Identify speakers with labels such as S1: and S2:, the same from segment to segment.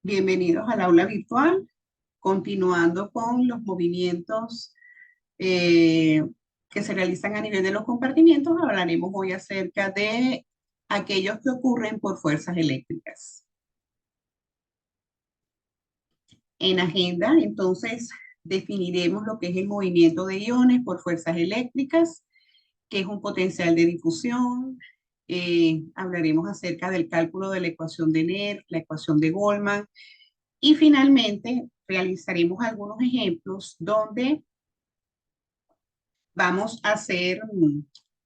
S1: Bienvenidos al aula virtual, continuando con los movimientos eh, que se realizan a nivel de los compartimientos. Hablaremos hoy acerca de aquellos que ocurren por fuerzas eléctricas. En agenda, entonces, definiremos lo que es el movimiento de iones por fuerzas eléctricas, que es un potencial de difusión. Hablaremos acerca del cálculo de la ecuación de NER, la ecuación de Goldman. Y finalmente, realizaremos algunos ejemplos donde vamos a hacer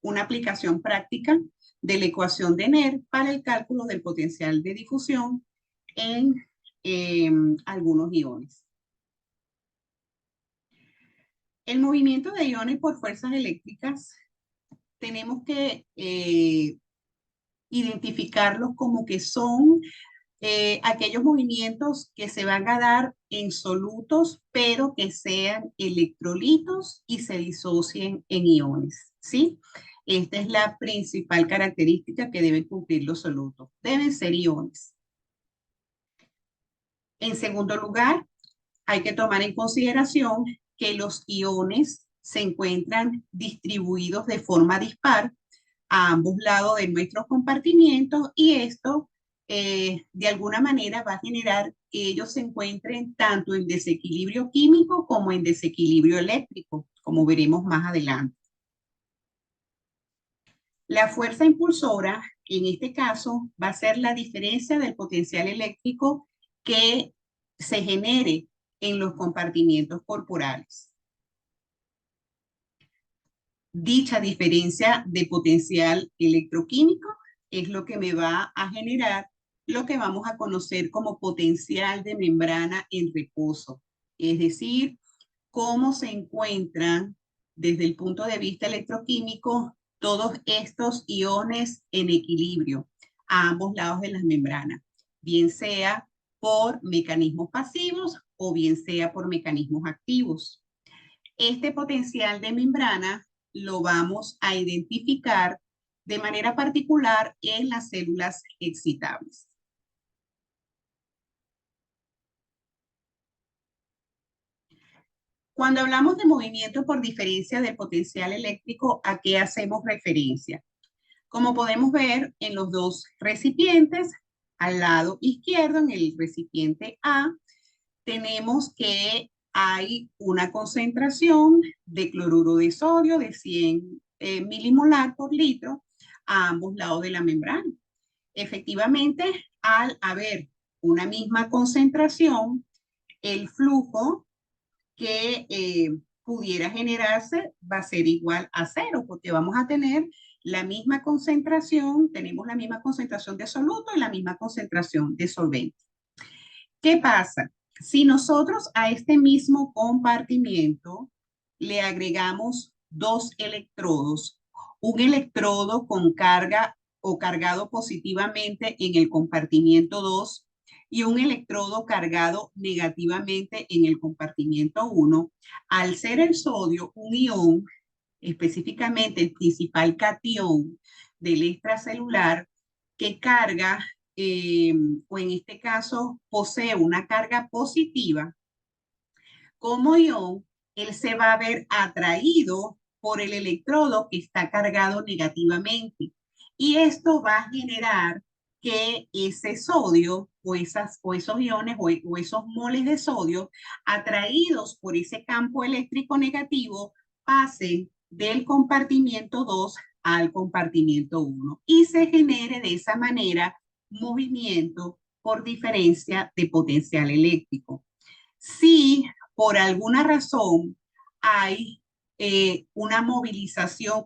S1: una aplicación práctica de la ecuación de NER para el cálculo del potencial de difusión en algunos iones. El movimiento de iones por fuerzas eléctricas tenemos que identificarlos como que son aquellos movimientos que se van a dar en solutos, pero que sean electrolitos y se disocien en iones, ¿sí? Esta es la principal característica que deben cumplir los solutos. Deben ser iones. En segundo lugar, hay que tomar en consideración que los iones se encuentran distribuidos de forma dispar a ambos lados de nuestros compartimientos y esto de alguna manera va a generar que ellos se encuentren tanto en desequilibrio químico como en desequilibrio eléctrico, como veremos más adelante. La fuerza impulsora, en este caso, va a ser la diferencia del potencial eléctrico que se genere en los compartimientos corporales. Dicha diferencia de potencial electroquímico es lo que me va a generar lo que vamos a conocer como potencial de membrana en reposo, es decir, cómo se encuentran desde el punto de vista electroquímico todos estos iones en equilibrio a ambos lados de las membranas, bien sea por mecanismos pasivos o bien sea por mecanismos activos. Este potencial de membrana lo vamos a identificar de manera particular en las células excitables. Cuando hablamos de movimiento por diferencia del potencial eléctrico, ¿a qué hacemos referencia? Como podemos ver en los dos recipientes, al lado izquierdo, en el recipiente A, tenemos que hay una concentración de cloruro de sodio de 100 milimolar por litro a ambos lados de la membrana. Efectivamente, al haber una misma concentración, el flujo que pudiera generarse va a ser igual a cero, porque vamos a tener la misma concentración, tenemos la misma concentración de soluto y la misma concentración de solvente. ¿Qué pasa? Si nosotros a este mismo compartimiento le agregamos dos electrodos, un electrodo con carga o cargado positivamente en el compartimiento 2 y un electrodo cargado negativamente en el compartimiento 1, al ser el sodio un ion, específicamente el principal catión del extracelular, que carga o en este caso posee una carga positiva, como ion, él se va a ver atraído por el electrodo que está cargado negativamente. Y esto va a generar que ese sodio o esos iones o esos moles de sodio atraídos por ese campo eléctrico negativo pasen del compartimiento 2 al compartimiento 1 y se genere de esa manera movimiento por diferencia de potencial eléctrico. Si por alguna razón hay una movilización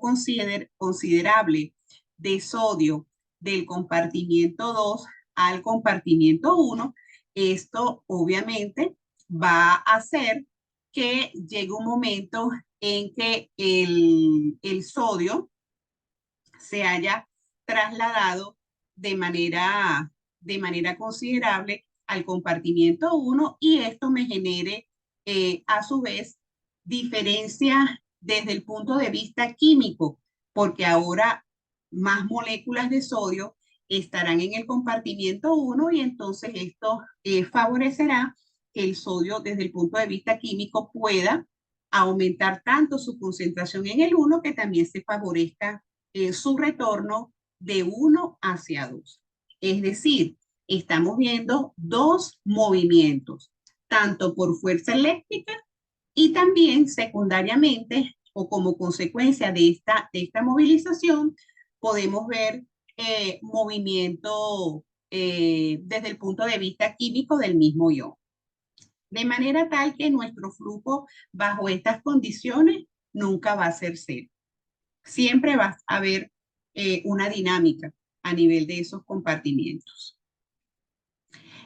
S1: considerable de sodio del compartimiento 2 al compartimiento 1, esto obviamente va a hacer que llegue un momento en que el sodio se haya trasladado de manera considerable al compartimiento 1 y esto me genere a su vez diferencia desde el punto de vista químico, porque ahora más moléculas de sodio estarán en el compartimiento 1 y entonces esto favorecerá que el sodio desde el punto de vista químico pueda aumentar tanto su concentración en el 1 que también se favorezca su retorno de 1 hacia 2. Es decir, estamos viendo dos movimientos, tanto por fuerza eléctrica y también secundariamente o como consecuencia de esta movilización, podemos ver movimiento desde el punto de vista químico del mismo ion. De manera tal que nuestro flujo bajo estas condiciones nunca va a ser cero. Siempre va a haber una dinámica a nivel de esos compartimientos.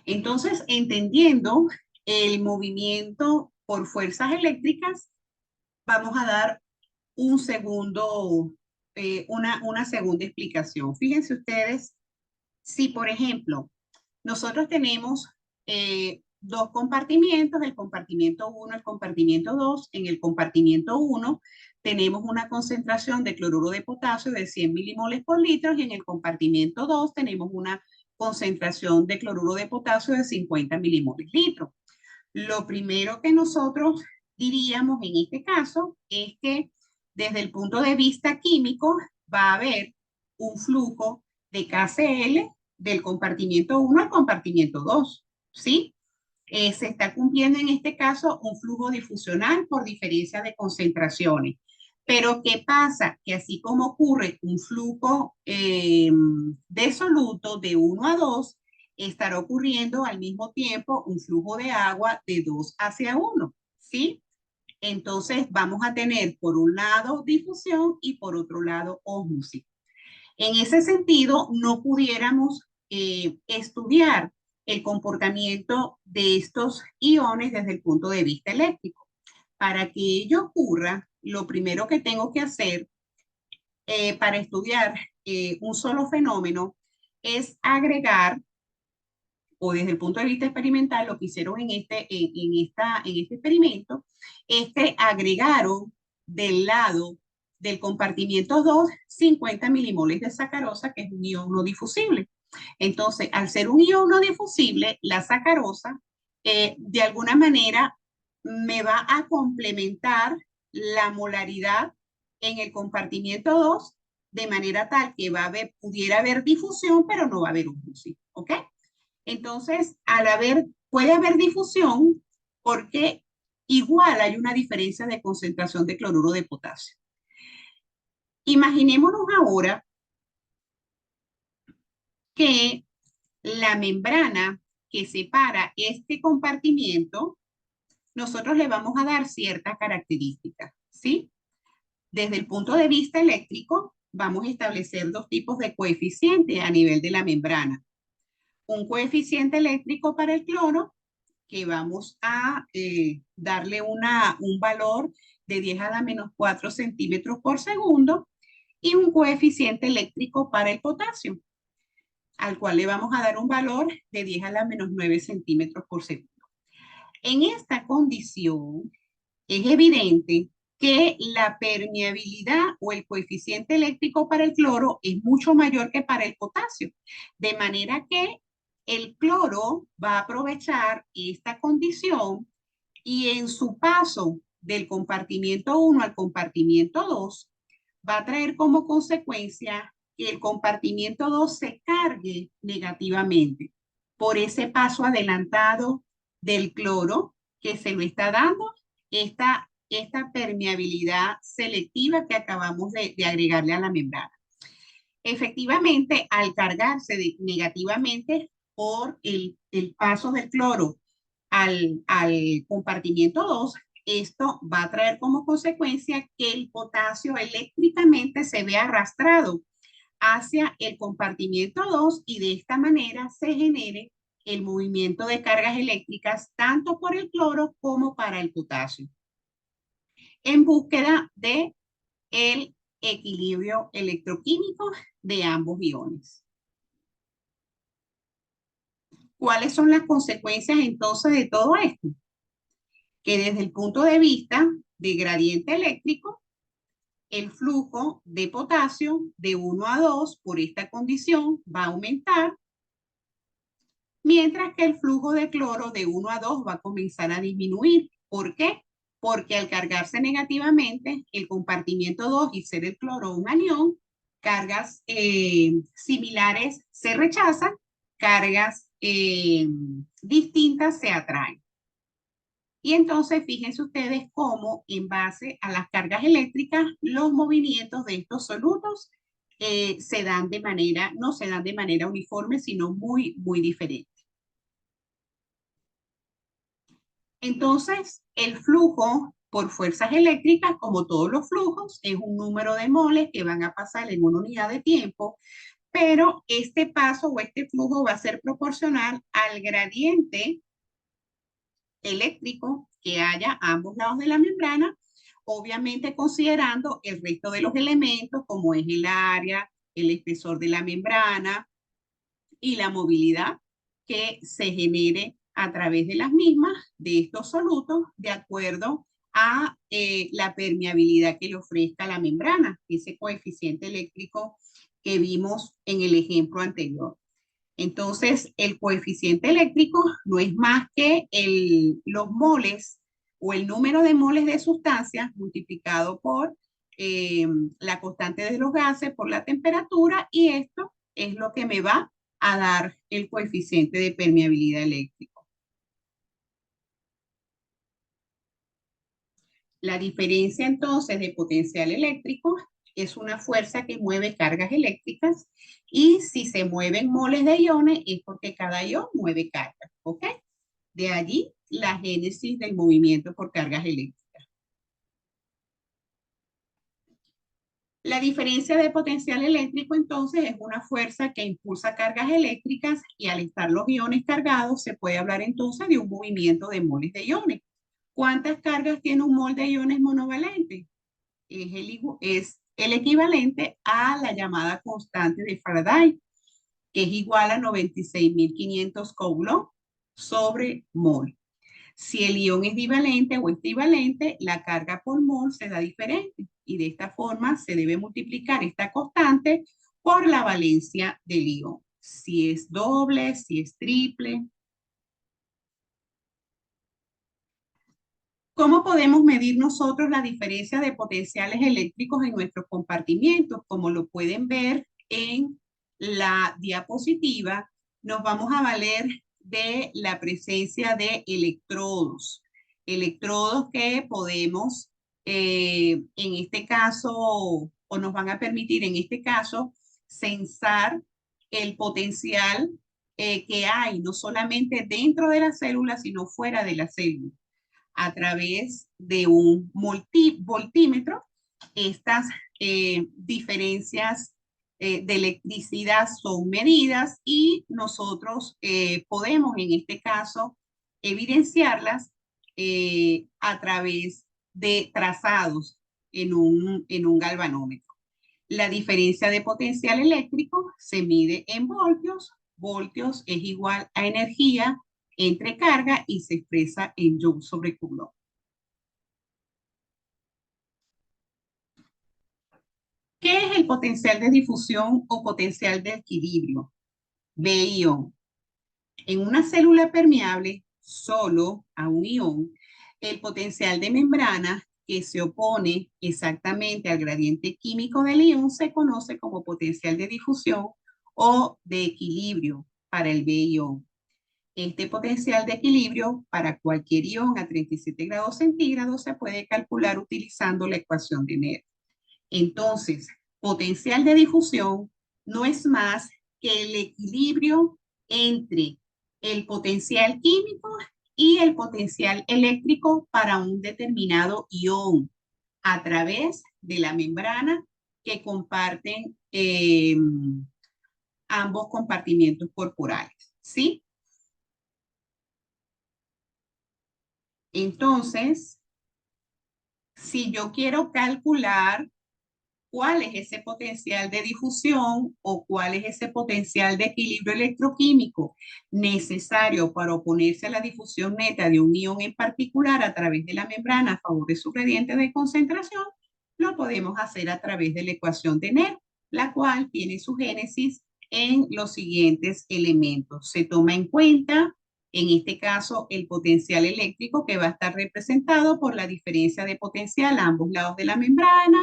S1: Entonces, entendiendo el movimiento por fuerzas eléctricas, vamos a dar un segundo, una segunda explicación. Fíjense ustedes, si por ejemplo, nosotros tenemos dos compartimientos, el compartimiento 1, el compartimiento 2. En el compartimiento 1 tenemos una concentración de cloruro de potasio de 100 milimoles por litro y en el compartimiento 2 tenemos una concentración de cloruro de potasio de 50 milimoles litro. Lo primero que nosotros diríamos en este caso es que desde el punto de vista químico va a haber un flujo de KCl del compartimiento 1 al compartimiento 2, ¿sí? Se está cumpliendo en este caso un flujo difusional por diferencia de concentraciones. Pero ¿qué pasa? Que así como ocurre un flujo de soluto de 1 a 2, estará ocurriendo al mismo tiempo un flujo de agua de 2 hacia 1, ¿sí? Entonces vamos a tener por un lado difusión y por otro lado ósmosis. En ese sentido, no pudiéramos estudiar el comportamiento de estos iones desde el punto de vista eléctrico. Para que ello ocurra, lo primero que tengo que hacer para estudiar un solo fenómeno es agregar, o desde el punto de vista experimental, lo que hicieron en este experimento, es que agregaron del lado del compartimiento 2 50 milimoles de sacarosa, que es un ion no difusible. Entonces, al ser un ion no difusible, la sacarosa, de alguna manera, me va a complementar la molaridad en el compartimiento 2, de manera tal que pudiera haber difusión, pero no va a haber ósmosis, ¿ok? Entonces, puede haber difusión porque igual hay una diferencia de concentración de cloruro de potasio. Imaginémonos ahora que la membrana que separa este compartimiento, nosotros le vamos a dar ciertas características, ¿sí? Desde el punto de vista eléctrico, vamos a establecer dos tipos de coeficientes a nivel de la membrana. Un coeficiente eléctrico para el cloro, que vamos a darle un valor de 10 a la menos 4 centímetros por segundo, y un coeficiente eléctrico para el potasio, al cual le vamos a dar un valor de 10 a la menos 9 centímetros por segundo. En esta condición, es evidente que la permeabilidad o el coeficiente eléctrico para el cloro es mucho mayor que para el potasio, de manera que el cloro va a aprovechar esta condición y en su paso del compartimiento 1 al compartimiento 2 va a traer como consecuencia que el compartimiento 2 se cargue negativamente por ese paso adelantado del cloro que se lo está dando esta permeabilidad selectiva que acabamos de agregarle a la membrana. Efectivamente, al cargarse negativamente por el paso del cloro al compartimiento 2, esto va a traer como consecuencia que el potasio eléctricamente se vea arrastrado hacia el compartimiento 2 y de esta manera se genere el movimiento de cargas eléctricas tanto por el cloro como para el potasio, en búsqueda de el equilibrio electroquímico de ambos iones. ¿Cuáles son las consecuencias entonces de todo esto? Que desde el punto de vista de gradiente eléctrico, el flujo de potasio de 1 a 2 por esta condición va a aumentar, mientras que el flujo de cloro de 1 a 2 va a comenzar a disminuir. ¿Por qué? Porque al cargarse negativamente, el compartimiento 2 y ser el cloro un anión, cargas similares se rechazan, cargas distintas se atraen. Y entonces fíjense ustedes cómo en base a las cargas eléctricas, los movimientos de estos solutos se dan de manera, no se dan de manera uniforme, sino muy, muy diferente. Entonces, el flujo por fuerzas eléctricas, como todos los flujos, es un número de moles que van a pasar en una unidad de tiempo, pero este paso o este flujo va a ser proporcional al gradiente eléctrico que haya a ambos lados de la membrana, obviamente considerando el resto de los elementos como es el área, el espesor de la membrana y la movilidad que se genere a través de las mismas, de estos solutos, de acuerdo a la permeabilidad que le ofrezca la membrana, ese coeficiente eléctrico que vimos en el ejemplo anterior. Entonces, el coeficiente eléctrico no es más que los moles o el número de moles de sustancias multiplicado por la constante de los gases por la temperatura, y esto es lo que me va a dar el coeficiente de permeabilidad eléctrico. La diferencia entonces de potencial eléctrico es una fuerza que mueve cargas eléctricas, y si se mueven moles de iones es porque cada ion mueve cargas, ¿ok? De allí la génesis del movimiento por cargas eléctricas. La diferencia de potencial eléctrico entonces es una fuerza que impulsa cargas eléctricas, y al estar los iones cargados se puede hablar entonces de un movimiento de moles de iones. ¿Cuántas cargas tiene un mol de iones monovalentes? Es el equivalente a la llamada constante de Faraday, que es igual a 96.500 Coulomb sobre mol. Si el ion es divalente o equivalente, la carga por mol se da diferente, y de esta forma se debe multiplicar esta constante por la valencia del ion. Si es doble, si es triple. ¿Cómo podemos medir nosotros la diferencia de potenciales eléctricos en nuestros compartimientos? Como lo pueden ver en la diapositiva, nos vamos a valer de la presencia de electrodos. Electrodos que podemos, en este caso, o nos van a permitir en este caso, censar el potencial que hay, no solamente dentro de la célula, sino fuera de la célula. A través de un voltímetro, estas diferencias de electricidad son medidas, y nosotros podemos en este caso evidenciarlas a través de trazados en un galvanómetro. La diferencia de potencial eléctrico se mide en voltios. Voltios es igual a energía entre carga y se expresa en Joule sobre Coulomb. ¿Qué es el potencial de difusión o potencial de equilibrio? B-ion. En una célula permeable solo a un ion, el potencial de membrana que se opone exactamente al gradiente químico del ion se conoce como potencial de difusión o de equilibrio para el B-ion. Este potencial de equilibrio para cualquier ion a 37 grados centígrados se puede calcular utilizando la ecuación de Nernst. Entonces, potencial de difusión no es más que el equilibrio entre el potencial químico y el potencial eléctrico para un determinado ion a través de la membrana que comparten ambos compartimientos corporales, ¿sí? Entonces, si yo quiero calcular cuál es ese potencial de difusión o cuál es ese potencial de equilibrio electroquímico necesario para oponerse a la difusión neta de un ion en particular a través de la membrana a favor de su gradiente de concentración, lo podemos hacer a través de la ecuación de NER, la cual tiene su génesis en los siguientes elementos. Se toma en cuenta, en este caso, el potencial eléctrico que va a estar representado por la diferencia de potencial a ambos lados de la membrana,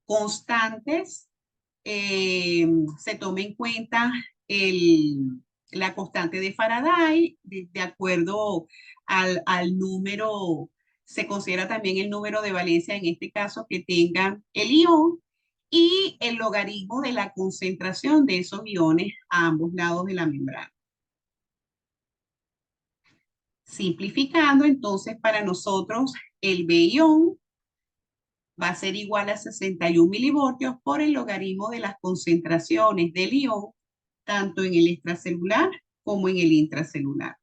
S1: constantes, se toma en cuenta la constante de Faraday, de acuerdo al número, se considera también el número de valencia, en este caso, que tenga el ion, y el logaritmo de la concentración de esos iones a ambos lados de la membrana. Simplificando, entonces, para nosotros, el B-ion va a ser igual a 61 milivoltios por el logaritmo de las concentraciones del ion, tanto en el extracelular como en el intracelular.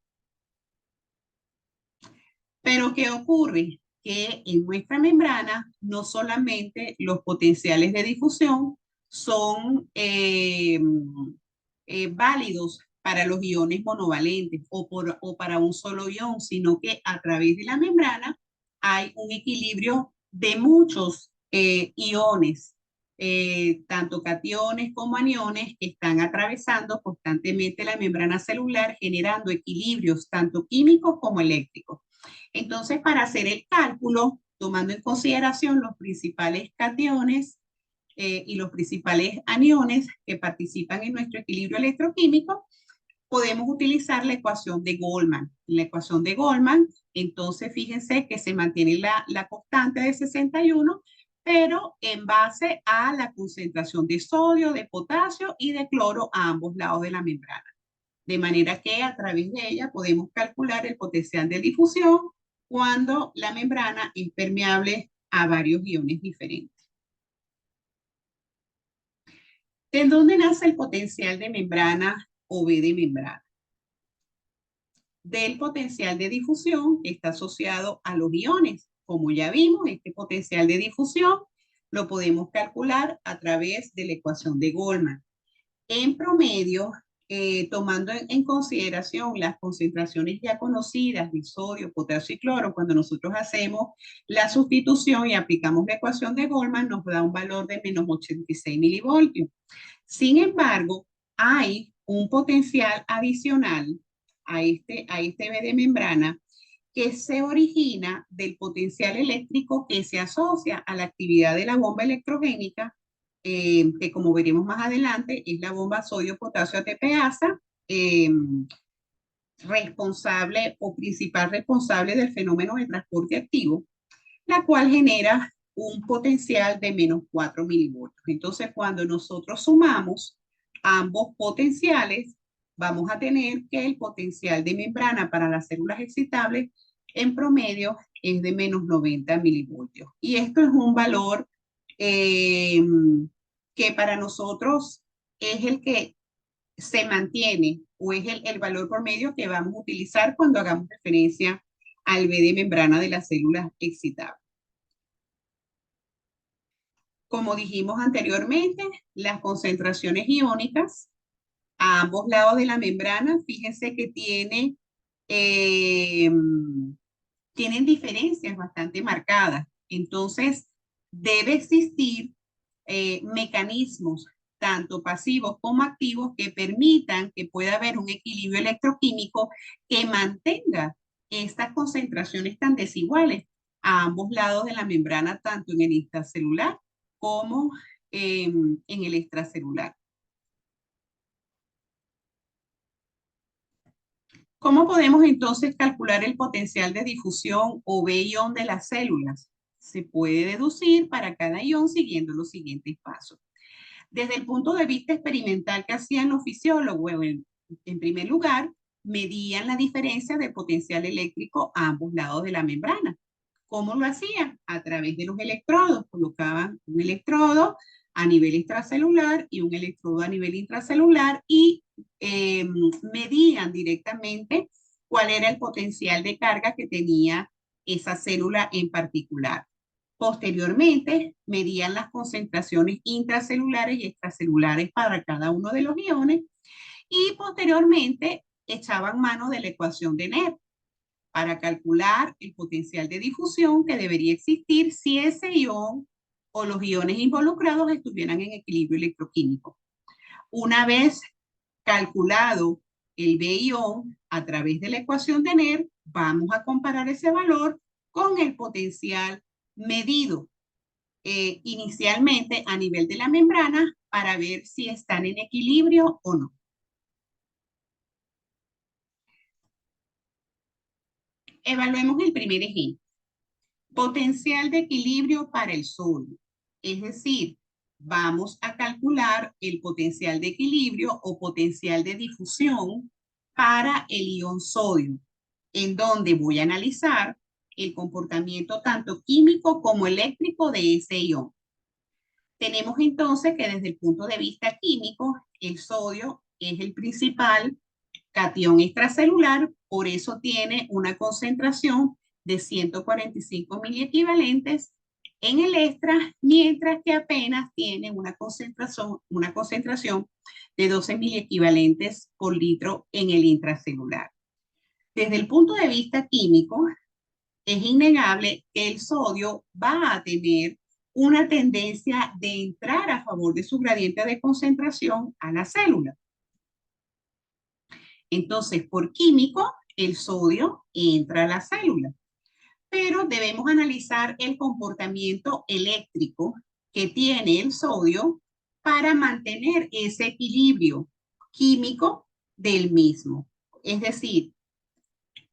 S1: Pero ¿qué ocurre? Que en nuestra membrana no solamente los potenciales de difusión son válidos para los iones monovalentes o para un solo ion, sino que a través de la membrana hay un equilibrio de muchos iones, tanto cationes como aniones, que están atravesando constantemente la membrana celular, generando equilibrios tanto químicos como eléctricos. Entonces, para hacer el cálculo, tomando en consideración los principales cationes y los principales aniones que participan en nuestro equilibrio electroquímico, podemos utilizar la ecuación de Goldman. En la ecuación de Goldman, entonces fíjense que se mantiene la constante de 61, pero en base a la concentración de sodio, de potasio y de cloro a ambos lados de la membrana. De manera que a través de ella podemos calcular el potencial de difusión cuando la membrana es permeable a varios iones diferentes. ¿De dónde nace el potencial de membrana o B de membrana? Del potencial de difusión que está asociado a los iones. Como ya vimos, este potencial de difusión lo podemos calcular a través de la ecuación de Goldman. En promedio, tomando en consideración las concentraciones ya conocidas de sodio, potasio y cloro, cuando nosotros hacemos la sustitución y aplicamos la ecuación de Goldman, nos da un valor de menos 86 milivoltios. Sin embargo, hay un potencial adicional a este B de membrana que se origina del potencial eléctrico que se asocia a la actividad de la bomba electrogénica, que como veremos más adelante es la bomba sodio-potasio ATPasa, responsable o principal responsable del fenómeno de transporte activo, la cual genera un potencial de menos 4 milivoltios. Entonces, cuando nosotros sumamos ambos potenciales, vamos a tener que el potencial de membrana para las células excitables en promedio es de menos 90 milivoltios. Y esto es un valor que para nosotros es el que se mantiene o es el valor promedio que vamos a utilizar cuando hagamos referencia al B de membrana de las células excitables. Como dijimos anteriormente, las concentraciones iónicas a ambos lados de la membrana, fíjense que tienen diferencias bastante marcadas. Entonces, debe existir mecanismos, tanto pasivos como activos, que permitan que pueda haber un equilibrio electroquímico que mantenga estas concentraciones tan desiguales a ambos lados de la membrana, tanto en el intracelular como en el extracelular. ¿Cómo podemos entonces calcular el potencial de difusión o B-ion de las células? Se puede deducir para cada ion siguiendo los siguientes pasos. Desde el punto de vista experimental que hacían los fisiólogos, en primer lugar, medían la diferencia de potencial eléctrico a ambos lados de la membrana. ¿Cómo lo hacían? A través de los electrodos. Colocaban un electrodo a nivel extracelular y un electrodo a nivel intracelular y medían directamente cuál era el potencial de carga que tenía esa célula en particular. Posteriormente, medían las concentraciones intracelulares y extracelulares para cada uno de los iones y posteriormente echaban mano de la ecuación de NER para calcular el potencial de difusión que debería existir si ese ion o los iones involucrados estuvieran en equilibrio electroquímico. Una vez calculado el B-ion a través de la ecuación de NER, vamos a comparar ese valor con el potencial medido inicialmente a nivel de la membrana para ver si están en equilibrio o no. Evaluemos el primer ejemplo. Potencial de equilibrio para el sodio. Es decir, vamos a calcular el potencial de equilibrio o potencial de difusión para el ion sodio, en donde voy a analizar el comportamiento tanto químico como eléctrico de ese ion. Tenemos entonces que desde el punto de vista químico, el sodio es el principal catión extracelular, por eso tiene una concentración de 145 miliequivalentes en el extra, mientras que apenas tiene una concentración de 12 miliequivalentes por litro en el intracelular. Desde el punto de vista químico, es innegable que el sodio va a tener una tendencia de entrar a favor de su gradiente de concentración a la célula. Entonces, por químico, el sodio entra a la célula, pero debemos analizar el comportamiento eléctrico que tiene el sodio para mantener ese equilibrio químico del mismo. Es decir,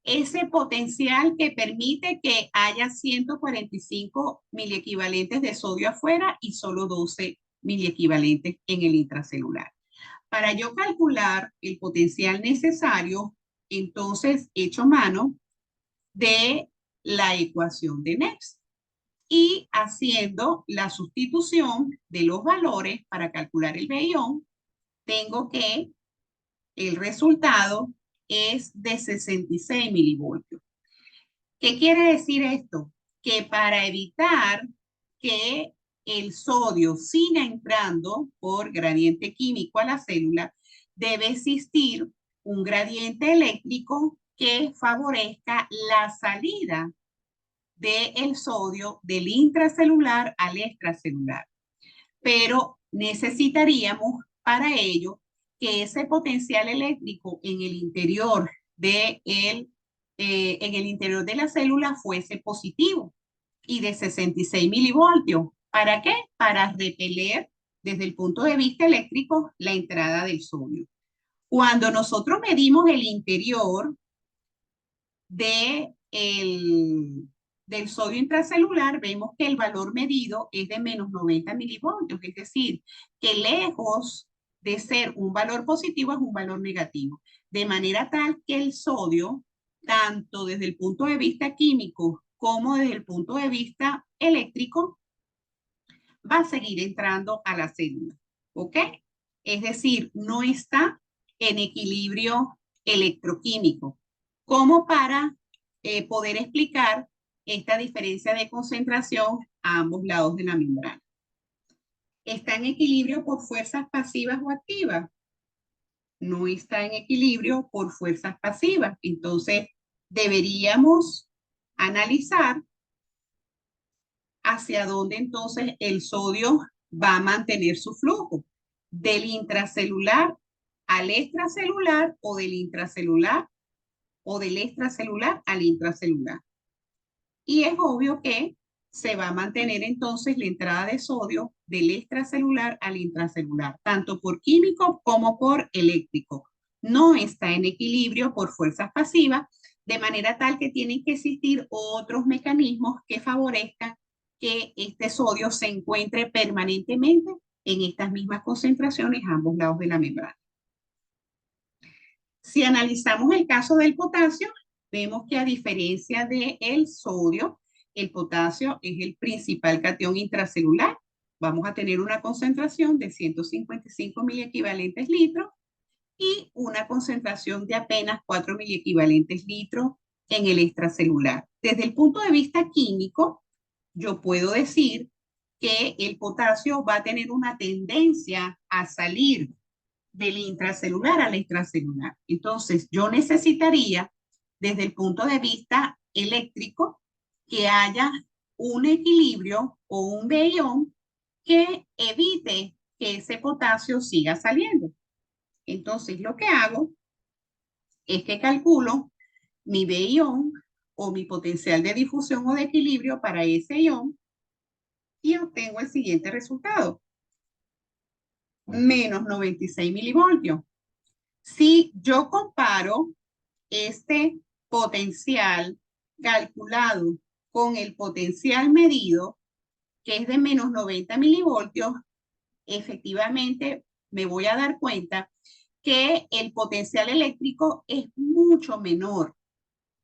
S1: ese potencial que permite que haya 145 miliequivalentes de sodio afuera y solo 12 miliequivalentes en el intracelular. Para yo calcular el potencial necesario, entonces echo mano de la ecuación de Nernst y haciendo la sustitución de los valores para calcular el B-ion, tengo que el resultado es de 66 milivoltios. ¿Qué quiere decir esto? Que para evitar que el sodio siga entrando por gradiente químico a la célula, debe existir un gradiente eléctrico que favorezca la salida del sodio del intracelular al extracelular. Pero necesitaríamos para ello que ese potencial eléctrico en el interior en el interior de la célula fuese positivo y de 66 milivoltios. ¿Para qué? Para repeler desde el punto de vista eléctrico la entrada del sodio. Cuando nosotros medimos el interior del sodio intracelular, vemos que el valor medido es de menos 90 milivoltios, es decir, que lejos de ser un valor positivo es un valor negativo, de manera tal que el sodio, tanto desde el punto de vista químico como desde el punto de vista eléctrico, va a seguir entrando a la célula, ¿ok? Es decir, no está en equilibrio electroquímico, como para poder explicar esta diferencia de concentración a ambos lados de la membrana. ¿Está en equilibrio por fuerzas pasivas o activas? No está en equilibrio por fuerzas pasivas. Entonces, deberíamos analizar hacia dónde entonces el sodio va a mantener su flujo, del intracelular al extracelular o del intracelular o del extracelular al intracelular. Y es obvio que se va a mantener entonces la entrada de sodio del extracelular al intracelular, tanto por químico como por eléctrico. No está en equilibrio por fuerzas pasivas, de manera tal que tienen que existir otros mecanismos que favorezcan que este sodio se encuentre permanentemente en estas mismas concentraciones a ambos lados de la membrana. Si analizamos el caso del potasio, vemos que a diferencia del sodio, el potasio es el principal catión intracelular. Vamos a tener una concentración de 155 miliequivalentes litros y una concentración de apenas 4 miliequivalentes litros en el extracelular. Desde el punto de vista químico, yo puedo decir que el potasio va a tener una tendencia a salir del intracelular al extracelular. Entonces, yo necesitaría, desde el punto de vista eléctrico, que haya un equilibrio o un B-ion que evite que ese potasio siga saliendo. Entonces, lo que hago es que calculo mi B-ion o mi potencial de difusión o de equilibrio para ese ion y obtengo el siguiente resultado. Menos 96 milivoltios. Si yo comparo este potencial calculado con el potencial medido, que es de menos 90 milivoltios, efectivamente me voy a dar cuenta que el potencial eléctrico es mucho menor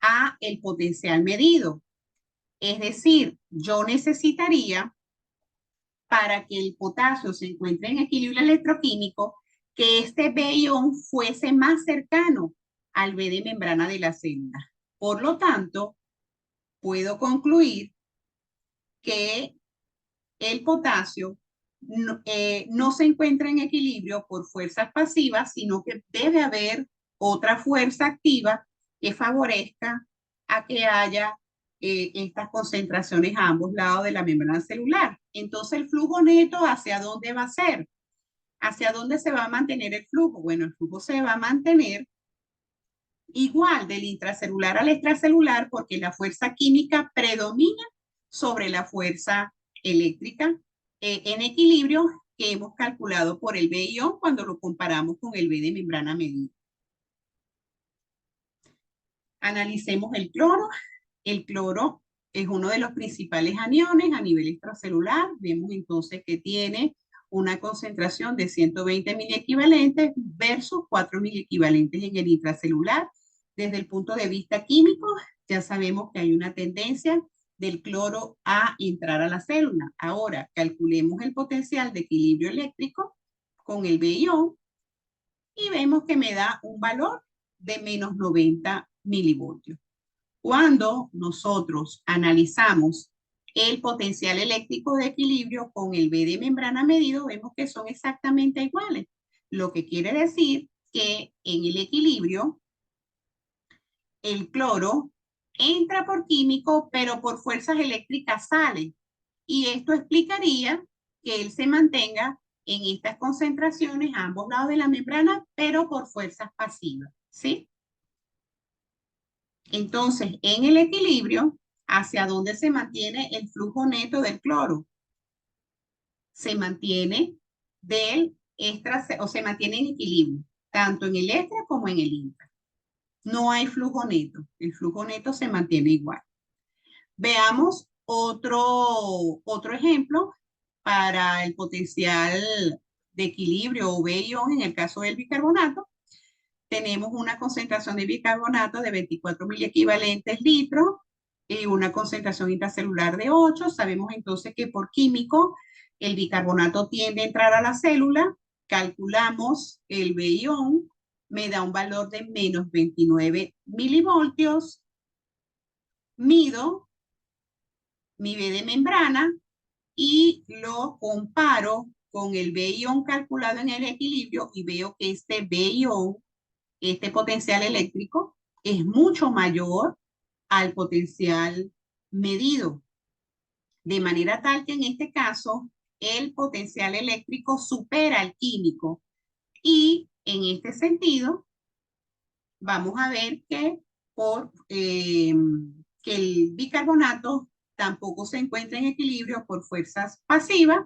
S1: a el potencial medido. Es decir, yo necesitaría, para que el potasio se encuentre en equilibrio electroquímico, que este B-ion fuese más cercano al B de membrana de la célula. Por lo tanto, puedo concluir que el potasio no se encuentra en equilibrio por fuerzas pasivas, sino que debe haber otra fuerza activa que favorezca a que haya estas concentraciones a ambos lados de la membrana celular. Entonces, el flujo neto, ¿hacia dónde va a ser? ¿Hacia dónde se va a mantener el flujo? Bueno, el flujo se va a mantener igual del intracelular al extracelular porque la fuerza química predomina sobre la fuerza eléctrica en equilibrio que hemos calculado por el B-ion cuando lo comparamos con el B de membrana medida. Analicemos el cloro. El cloro es uno de los principales aniones a nivel extracelular. Vemos entonces que tiene una concentración de 120 miliequivalentes versus 4 miliequivalentes en el intracelular. Desde el punto de vista químico, ya sabemos que hay una tendencia del cloro a entrar a la célula. Ahora, calculemos el potencial de equilibrio eléctrico con el B-ion y vemos que me da un valor de menos 90 milivoltios. Cuando nosotros analizamos el potencial eléctrico de equilibrio con el B de membrana medido, vemos que son exactamente iguales. Lo que quiere decir que en el equilibrio, el cloro entra por químico, pero por fuerzas eléctricas sale. Y esto explicaría que él se mantenga en estas concentraciones a ambos lados de la membrana, pero por fuerzas pasivas, ¿sí? Entonces, en el equilibrio, ¿hacia dónde se mantiene el flujo neto del cloro? Se mantiene se mantiene en equilibrio, tanto en el extra como en el intra. No hay flujo neto, el flujo neto se mantiene igual. Veamos otro ejemplo para el potencial de equilibrio o B-ion en el caso del bicarbonato. Tenemos una concentración de bicarbonato de 24 miliequivalentes litros y una concentración intracelular de 8. Sabemos entonces que por químico el bicarbonato tiende a entrar a la célula. Calculamos el B-ion, me da un valor de menos 29 milivoltios. Mido mi B de membrana y lo comparo con el B-ion calculado en el equilibrio y veo que este B-ion, este potencial eléctrico, es mucho mayor al potencial medido. De manera tal que en este caso el potencial eléctrico supera al químico. Y en este sentido, vamos a ver que, que el bicarbonato tampoco se encuentra en equilibrio por fuerzas pasivas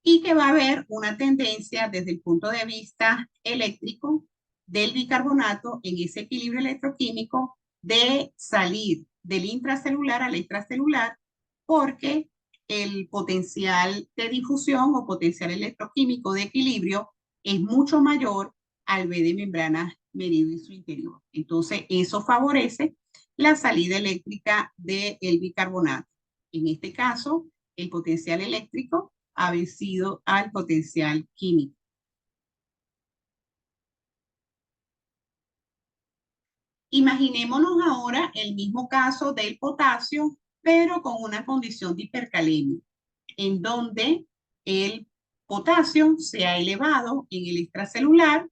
S1: y que va a haber una tendencia desde el punto de vista eléctrico del bicarbonato en ese equilibrio electroquímico de salir del intracelular al extracelular porque el potencial de difusión o potencial electroquímico de equilibrio es mucho mayor al B de membrana medido en su interior. Entonces, eso favorece la salida eléctrica del bicarbonato. En este caso, el potencial eléctrico ha vencido al potencial químico. Imaginémonos ahora el mismo caso del potasio, pero con una condición de hipercalemia, en donde el potasio se ha elevado en el extracelular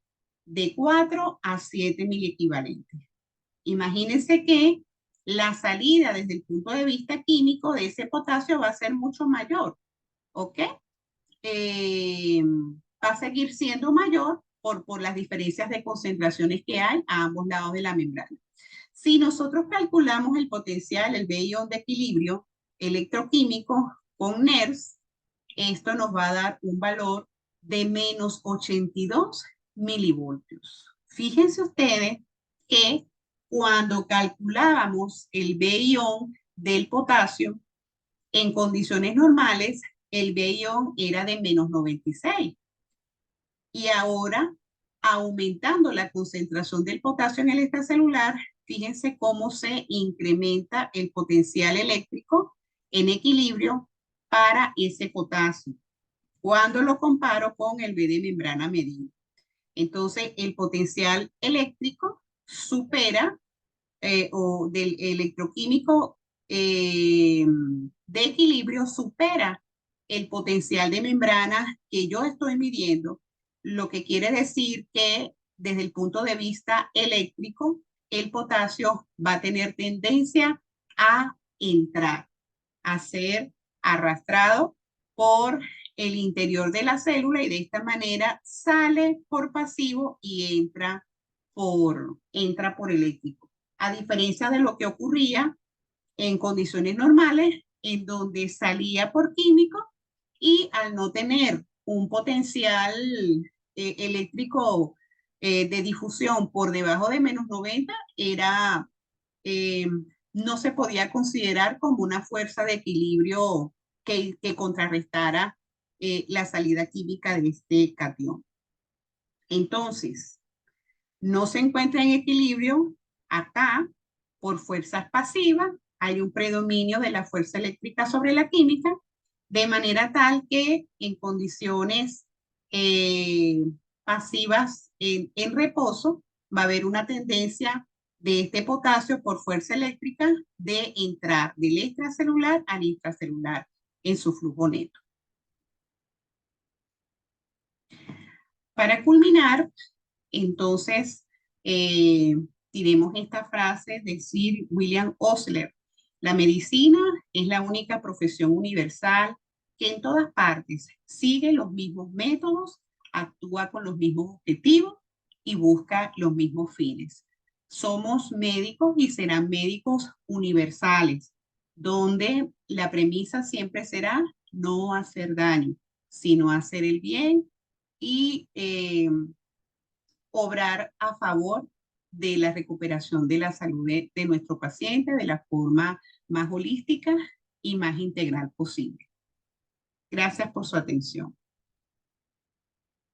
S1: de 4 a 7 miliequivalentes. Imagínense que la salida desde el punto de vista químico de ese potasio va a ser mucho mayor, ¿ok? Va a seguir siendo mayor por las diferencias de concentraciones que hay a ambos lados de la membrana. Si nosotros calculamos el potencial, el B-ion de equilibrio electroquímico con NERS, esto nos va a dar un valor de menos 82 milivoltios. Fíjense ustedes que cuando calculábamos el B-ion del potasio, en condiciones normales, el B-ion era de menos 96. Y ahora, aumentando la concentración del potasio en el extracelular, fíjense cómo se incrementa el potencial eléctrico en equilibrio para ese potasio cuando lo comparo con el B de membrana medido. Entonces, el potencial eléctrico supera, o del electroquímico de equilibrio supera el potencial de membrana que yo estoy midiendo, lo que quiere decir que desde el punto de vista eléctrico, el potasio va a tener tendencia a entrar, a ser arrastrado por el interior de la célula y de esta manera sale por pasivo y entra por eléctrico. A diferencia de lo que ocurría en condiciones normales, en donde salía por químico y al no tener un potencial eléctrico de difusión por debajo de menos 90, era, no se podía considerar como una fuerza de equilibrio que contrarrestara la salida química de este catión. Entonces, no se encuentra en equilibrio acá por fuerzas pasivas, hay un predominio de la fuerza eléctrica sobre la química, de manera tal que en condiciones pasivas en reposo va a haber una tendencia de este potasio por fuerza eléctrica de entrar del extracelular al intracelular en su flujo neto. Para culminar, entonces, diremos esta frase de Sir William Osler: la medicina es la única profesión universal que en todas partes sigue los mismos métodos, actúa con los mismos objetivos y busca los mismos fines. Somos médicos y serán médicos universales, donde la premisa siempre será no hacer daño, sino hacer el bien y obrar a favor de la recuperación de la salud de nuestro paciente de la forma más holística y más integral posible. Gracias por su atención.